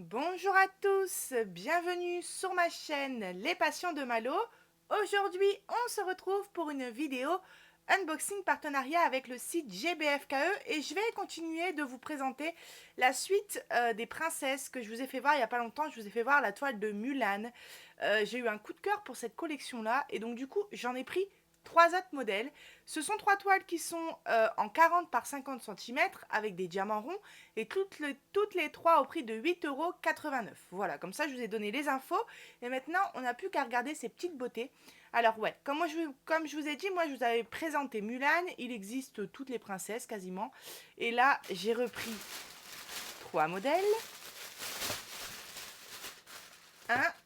Bonjour à tous, bienvenue sur ma chaîne Les Passions de Malo. Aujourd'hui, on se retrouve pour une vidéo unboxing partenariat avec le site GBFKE et je vais continuer de vous présenter la suite des princesses que je vous ai fait voir il n'y a pas longtemps. Je vous ai fait voir la toile de Mulan. J'ai eu un coup de cœur pour cette collection-là et donc du coup, j'en ai pris trois autres modèles. Ce sont trois toiles qui sont en 40 par 50 cm avec des diamants ronds et toutes les trois au prix de 8,89 €. Voilà, comme ça je vous ai donné les infos et maintenant on n'a plus qu'à regarder ces petites beautés. Alors ouais, comme je vous ai dit, moi je vous avais présenté Mulan, il existe toutes les princesses quasiment. Et là j'ai repris trois modèles.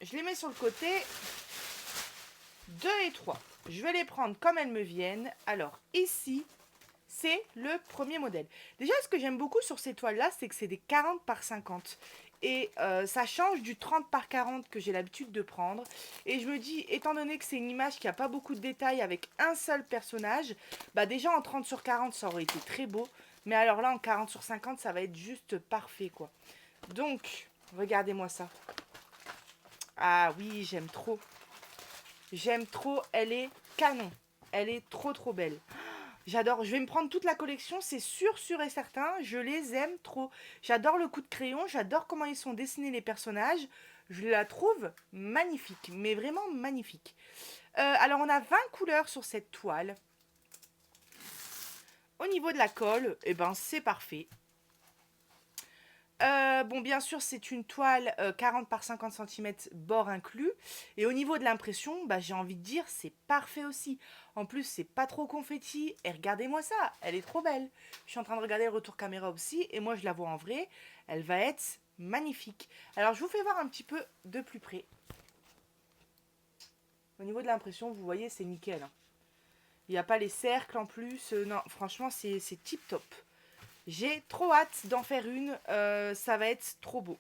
Je les mets sur le côté. 2 et 3. Je vais les prendre comme elles me viennent. Alors ici, c'est le premier modèle. Déjà, ce que j'aime beaucoup sur ces toiles-là, c'est que c'est des 40 par 50. Et ça change du 30 par 40 que j'ai l'habitude de prendre. Et je me dis, étant donné que c'est une image qui n'a pas beaucoup de détails avec un seul personnage, bah déjà en 30 sur 40, ça aurait été très beau. Mais alors là, en 40 sur 50, ça va être juste parfait, quoi. Donc, regardez-moi ça. Ah oui, j'aime trop. J'aime trop, elle est canon. Elle est trop belle. J'adore, je vais me prendre toute la collection, c'est sûr et certain, je les aime trop. J'adore le coup de crayon, j'adore comment ils sont dessinés les personnages. Je la trouve magnifique, mais vraiment magnifique. Alors on a 20 couleurs sur cette toile. Au niveau de la colle, eh ben c'est parfait. Bon, bien sûr, c'est une toile 40 par 50 cm, bord inclus. Et au niveau de l'impression, bah, j'ai envie de dire, c'est parfait aussi. En plus, c'est pas trop confetti. Et regardez-moi ça, elle est trop belle. Je suis en train de regarder le retour caméra aussi. Et moi, je la vois en vrai. Elle va être magnifique. Alors, je vous fais voir un petit peu de plus près. Au niveau de l'impression, vous voyez, c'est nickel, hein. Il n'y a pas les cercles en plus. Non, franchement, c'est tip top. J'ai trop hâte d'en faire une, ça va être trop beau.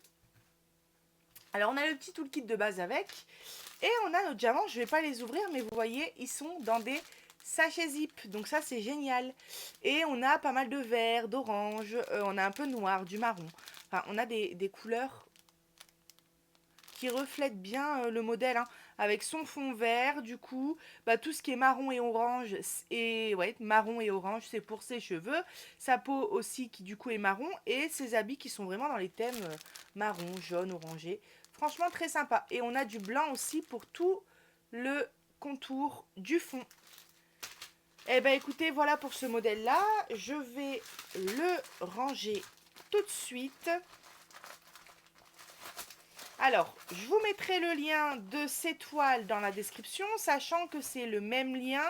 Alors on a le petit toolkit de base avec, et on a nos diamants, je ne vais pas les ouvrir, mais vous voyez, ils sont dans des sachets zip, donc ça c'est génial. Et on a pas mal de vert, d'orange, on a un peu de noir, du marron. Enfin, on a des couleurs qui reflète bien le modèle, hein, avec son fond vert, du coup, bah, tout ce qui est marron et orange, et ouais, marron et orange, c'est pour ses cheveux, sa peau aussi qui du coup est marron, et ses habits qui sont vraiment dans les thèmes marron, jaune, orangé. Franchement très sympa. Et on a du blanc aussi pour tout le contour du fond. Eh ben écoutez, voilà pour ce modèle-là. Je vais le ranger tout de suite. Alors, je vous mettrai le lien de ces toiles dans la description, sachant que c'est le même lien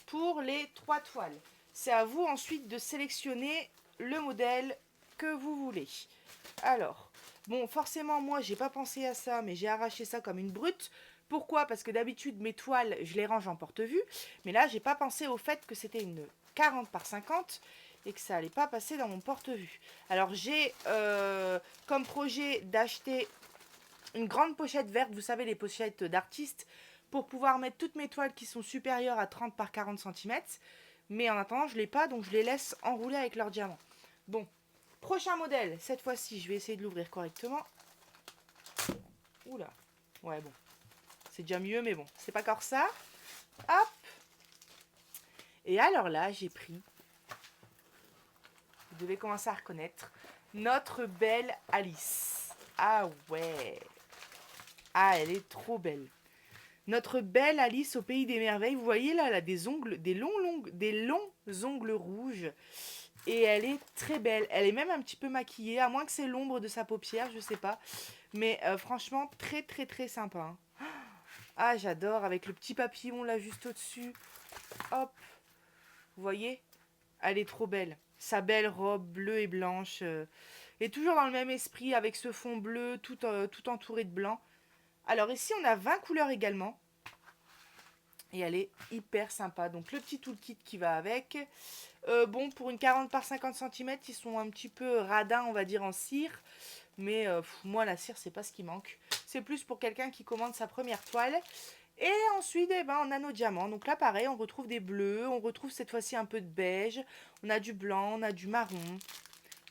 pour les trois toiles. C'est à vous ensuite de sélectionner le modèle que vous voulez. Alors, bon, forcément, moi, j'ai pas pensé à ça, mais j'ai arraché ça comme une brute. Pourquoi? Parce que d'habitude, mes toiles, je les range en porte-vue. Mais là, j'ai pas pensé au fait que c'était une 40 par 50 et que ça allait pas passer dans mon porte-vue. Alors, j'ai comme projet d'acheter une grande pochette verte, vous savez, les pochettes d'artistes, pour pouvoir mettre toutes mes toiles qui sont supérieures à 30 par 40 cm. Mais en attendant, je ne l'ai pas, donc je les laisse enrouler avec leurs diamants. Bon, prochain modèle. Cette fois-ci, je vais essayer de l'ouvrir correctement. Oula. Ouais, bon. C'est déjà mieux, mais bon, c'est pas encore ça. Hop. Et alors là, j'ai pris, vous devez commencer à reconnaître, notre belle Alice. Ah ouais. Ah, elle est trop belle. Notre belle Alice au pays des merveilles. Vous voyez là, elle a des ongles, des longs ongles rouges. Et elle est très belle. Elle est même un petit peu maquillée, à moins que c'est l'ombre de sa paupière, je sais pas. Mais franchement, très sympa, hein. Ah, j'adore, avec le petit papillon là juste au-dessus. Hop, vous voyez? Elle est trop belle. Sa belle robe bleue et blanche. Et toujours dans le même esprit, avec ce fond bleu tout entouré de blanc. Alors ici, on a 20 couleurs également. Et elle est hyper sympa. Donc le petit toolkit qui va avec. Bon, pour une 40 par 50 cm, ils sont un petit peu radins, on va dire, en cire. Mais moi, la cire, c'est pas ce qui manque. C'est plus pour quelqu'un qui commande sa première toile. Et ensuite, eh ben, on a nos diamants. Donc là, pareil, on retrouve des bleus. On retrouve cette fois-ci un peu de beige. On a du blanc, on a du marron.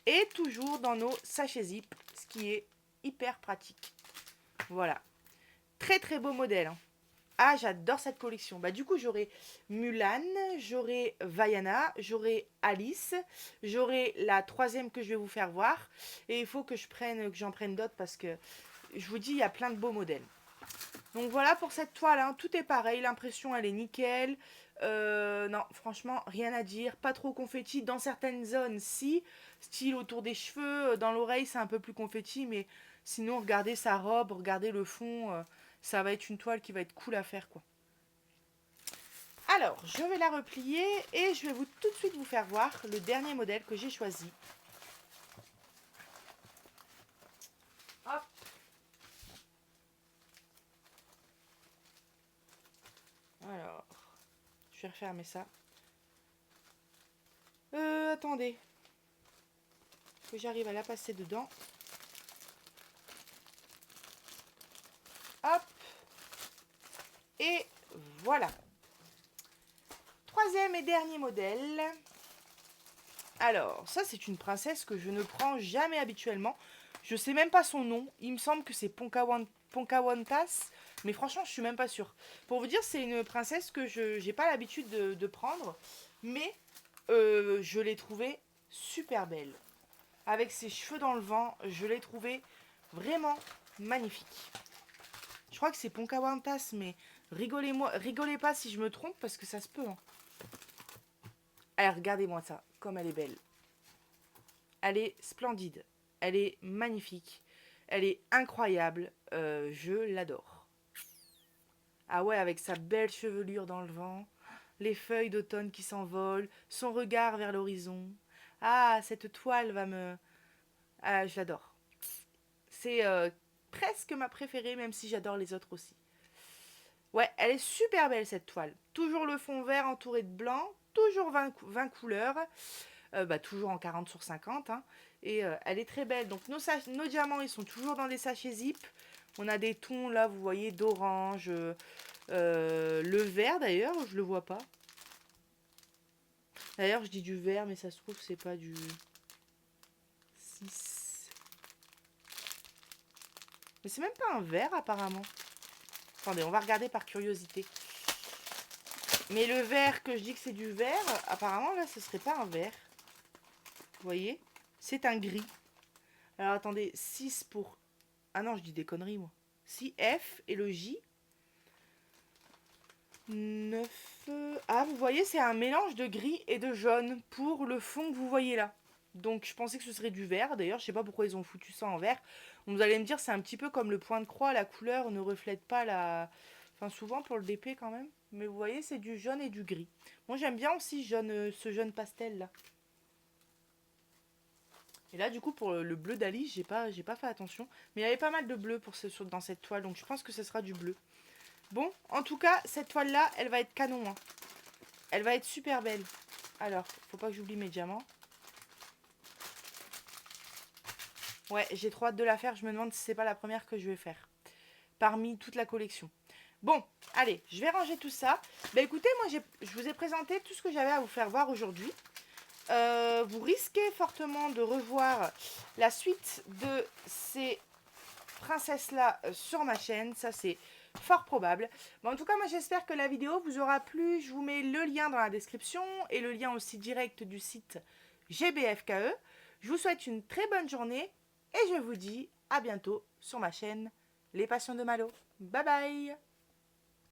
Et toujours dans nos sachets zip, ce qui est hyper pratique. Voilà. Très très beau modèle. Hein. Ah, j'adore cette collection. Bah, du coup, j'aurai Mulan, j'aurai Vaiana, j'aurai Alice, j'aurai la troisième que je vais vous faire voir. Et il faut que j'en prenne d'autres parce que je vous dis, il y a plein de beaux modèles. Donc voilà pour cette toile, hein. Tout est pareil, l'impression elle est nickel. Non, franchement, rien à dire. Pas trop confetti. Dans certaines zones, si. Style autour des cheveux, dans l'oreille, c'est un peu plus confetti. Mais sinon, regardez sa robe, regardez le fond. Ça va être une toile qui va être cool à faire, quoi. Alors, je vais la replier et je vais tout de suite vous faire voir le dernier modèle que j'ai choisi. Hop. Alors, je vais refermer ça. Attendez. Que j'arrive à la passer dedans. Hop. Et voilà. Troisième et dernier modèle. Alors, ça c'est une princesse que je ne prends jamais habituellement. Je sais même pas son nom. Il me semble que c'est Pocahontas. Mais franchement, je suis même pas sûre. Pour vous dire, c'est une princesse que je n'ai pas l'habitude de prendre. Mais je l'ai trouvée super belle. Avec ses cheveux dans le vent, je l'ai trouvée vraiment magnifique. Je crois que c'est Pocahontas, mais rigolez pas si je me trompe parce que ça se peut. Hein. Alors, regardez-moi ça, comme elle est belle. Elle est splendide, elle est magnifique, elle est incroyable, je l'adore. Ah ouais, avec sa belle chevelure dans le vent, les feuilles d'automne qui s'envolent, son regard vers l'horizon. Ah, cette toile va me... Ah, je l'adore. C'est presque ma préférée, même si j'adore les autres aussi. Ouais, elle est super belle cette toile. Toujours le fond vert entouré de blanc, toujours 20 couleurs, toujours en 40 sur 50. Hein, et elle est très belle. Donc nos diamants, ils sont toujours dans des sachets zip. On a des tons là, vous voyez, d'orange, le vert d'ailleurs, je le vois pas. D'ailleurs, je dis du vert, mais ça se trouve, c'est pas du 6. Mais c'est même pas un vert apparemment. Attendez, on va regarder par curiosité. Mais le vert que je dis que c'est du vert, apparemment là, ce serait pas un vert. Vous voyez? C'est un gris. Alors attendez, 6 pour... Ah non, je dis des conneries moi. 6 F et le J. 9... Ah, vous voyez, c'est un mélange de gris et de jaune pour le fond que vous voyez là. Donc je pensais que ce serait du vert. D'ailleurs, je sais pas pourquoi ils ont foutu ça en vert. Vous allez me dire, c'est un petit peu comme le point de croix. La couleur ne reflète pas la... Enfin, souvent pour le DP quand même. Mais vous voyez, c'est du jaune et du gris. Moi, j'aime bien aussi ce jaune pastel là. Et là, du coup, pour le bleu d'Alice, j'ai pas fait attention. Mais il y avait pas mal de bleu dans cette toile. Donc je pense que ce sera du bleu. Bon, en tout cas, cette toile-là, elle va être canon. Hein. Elle va être super belle. Alors, faut pas que j'oublie mes diamants. Ouais, j'ai trop hâte de la faire. Je me demande si c'est pas la première que je vais faire. Parmi toute la collection. Bon, allez, je vais ranger tout ça. Bah écoutez, moi, je vous ai présenté tout ce que j'avais à vous faire voir aujourd'hui. Vous risquez fortement de revoir la suite de ces princesses-là sur ma chaîne. Ça, c'est fort probable. Bon, en tout cas, moi, j'espère que la vidéo vous aura plu. Je vous mets le lien dans la description et le lien aussi direct du site GBFKE. Je vous souhaite une très bonne journée et je vous dis à bientôt sur ma chaîne Les Passions de Malo. Bye bye!